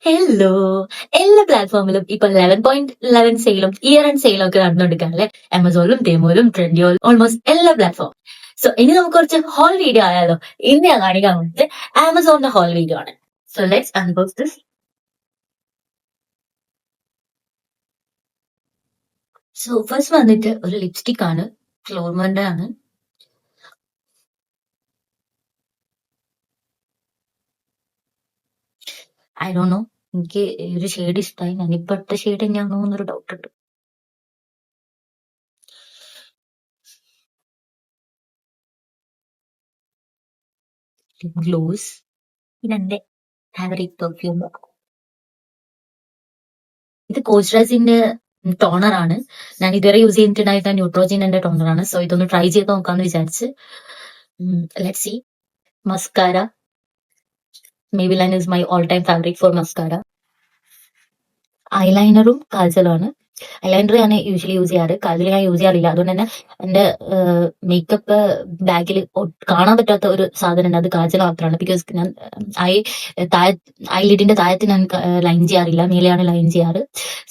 Hello, എല്ലാ പ്ലാറ്റ്ഫോമിലും ഇപ്പൊ 11.11 സെയിലും year and സെയിലും ഒക്കെ നടന്നുകൊണ്ടിരിക്കുകയല്ലേ. ആമസോണിലും തേമോലും ട്രെൻഡിയോലും ഓൾമോസ്റ്റ് എല്ലാ പ്ലാറ്റ്ഫോം. സോ ഇനി നമുക്ക് കുറച്ച് ഹോൾ വീഡിയോ ആയാലോ. ഇന്ന് ഞാൻ കാണിക്കാൻ പോകുന്നത് ആമസോണിന്റെ ഹോൾ വീഡിയോ ആണ്. So let's unbox this. So first വന്നിട്ട് ഒരു ലിപ്സ്റ്റിക് ആണ്, ഫ്ലോർമന്റെ ആണ്. ഐ ഡോണ്ട് നോ, എനിക്ക് ഈ ഒരു ഷെയ്ഡ് ഇഷ്ടമായി. ഞാനിപ്പോ അടുത്ത ഷെയ്ഡ് തന്നെയാണോ എന്നൊരു ഡൗട്ട് ഉണ്ട്. ഗ്ലോസ്, പിന്നെ എന്റെ ഫേവറേറ്റ് പെർഫ്യൂം. ഇത് കോസ്ട്രസിന്റെ ടോണർ ആണ്. ഞാൻ ഇതുവരെ യൂസ് ചെയ്തിട്ടുണ്ടായിരുന്ന ന്യൂട്രോജിന്റെ ടോണർ ആണ്. സോ ഇതൊന്ന് ട്രൈ ചെയ്ത് നോക്കാന്ന് വിചാരിച്ച്. Let's see. Mascara, Maybelline is my all time favorite for mascara. ഐലൈനറും കാജലുമാണ്. ഐലൈനർ ഞാൻ യൂഷ്വലി യൂസ് ചെയ്യാറ്, കാജൽ ഞാൻ യൂസ് ചെയ്യാറില്ല. അതുകൊണ്ട് തന്നെ എന്റെ മേക്കപ്പ് ബാഗിൽ കാണാൻ പറ്റാത്ത ഒരു സാധനം ഉണ്ട്, അത് കാജൽ മാത്രമാണ്. ബിക്കോസ് ഞാൻ ഐലിഡിന്റെ താഴത്ത് ഞാൻ ലൈൻ ചെയ്യാറില്ല, മേലെയാണ് ലൈൻ ചെയ്യാറ്.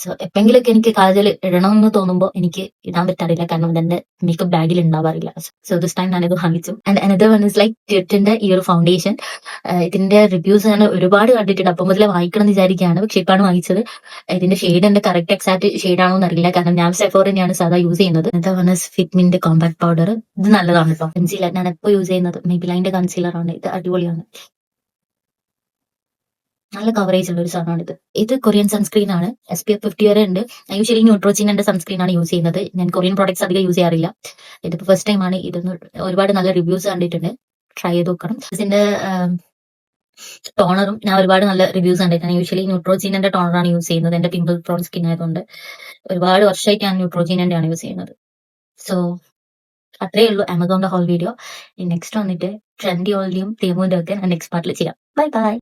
സോ എപ്പെങ്കിലൊക്കെ എനിക്ക് കാജൽ ഇടണമെന്ന് തോന്നുമ്പോൾ എനിക്ക് ഇടാൻ പറ്റാറില്ല, കാരണം അതെന്റെ മേക്കപ്പ് ബാഗിൽ ഉണ്ടാവാറില്ല. സോ ദിസ് ടൈം ഞാനിത് വാങ്ങിച്ചു. And another one is like ടിറ്റിന്റെ ഈ ഒരു ഫൗണ്ടേഷൻ. ഇതിന്റെ റിവ്യൂസ് ഞാൻ ഒരുപാട് കണ്ടിട്ടുണ്ട്, അപ്പം മുതലേ വാങ്ങിക്കണം എന്ന് വിചാരിക്കുകയാണ്. പക്ഷെ ഇപ്പാണ് വാങ്ങിച്ചത്. ഇതിന്റെ ഷെയ്ഡ് എന്റെ കറക്റ്റ് എക്സാക്ട് ഷെയ്ഡ് ആണോ എന്നറിയില്ല, കാരണം ഞാൻ സെഫോർ തന്നെയാണ് സാധാ യൂസ് ചെയ്യുന്നത്. എന്താ പറഞ്ഞ ഫിറ്റ്മിന്റെ കോമ്പാക്ട് പൗഡർ, ഇത് നല്ലതാണ് കേട്ടോ. കൺസീലർ ഞാൻ എപ്പോൾ യൂസ് ചെയ്യുന്നത് മെയ്ബിലൈന്റെ കൺസീലർ ആണ്. ഇത് അടിപൊളിയാണ്, നല്ല കവറേജ് ഉള്ള ഒരു സാധനമാണ് ഇത്. ഇത് കൊറിയൻ സൺസ്ക്രീൻ ആണ്, SPF 50 വരെ ഉണ്ട്. യൂഷ്വലി ന്യൂട്രോജിന്റെ സൺസ്ക്രീൻ ആണ് യൂസ് ചെയ്യുന്നത്. ഞാൻ കൊറിയൻ പ്രോഡക്ട്സ് അധികം യൂസ് ചെയ്യാറില്ല. ഇതിപ്പോ ഫസ്റ്റ് ടൈം ആണ്. ഇതൊന്ന് ഒരുപാട് നല്ല റിവ്യൂസ് കണ്ടിട്ടുണ്ട്, ട്രൈ ചെയ്ത് നോക്കണം. ഇതിന്റെ ടോണറും ഞാൻ ഒരുപാട് നല്ല റിവ്യൂസ് കണ്ടിട്ടാണ്. യൂഷ്വലി ന്യൂട്രോജീനന്റെ ടോണറാണ് യൂസ് ചെയ്യുന്നത്. എന്റെ പിമ്പിൾ പ്രോൺ സ്കിൻ ആയതുകൊണ്ട് ഒരുപാട് വർഷമായിട്ട് ഞാൻ ന്യൂട്രോജീനന്റെ ആണ് യൂസ് ചെയ്യുന്നത്. സോ അത്രേ ഉള്ളൂ ആമസോണിന്റെ ഹോൾ വീഡിയോ. നെക്സ്റ്റ് വന്നിട്ട് ട്രെൻഡിയോളിന്റെയും തേമുവിന്റെ ഒക്കെ ഞാൻ നെക്സ്റ്റ് പാർട്ടിൽ ചെയ്യാം. Bye bye.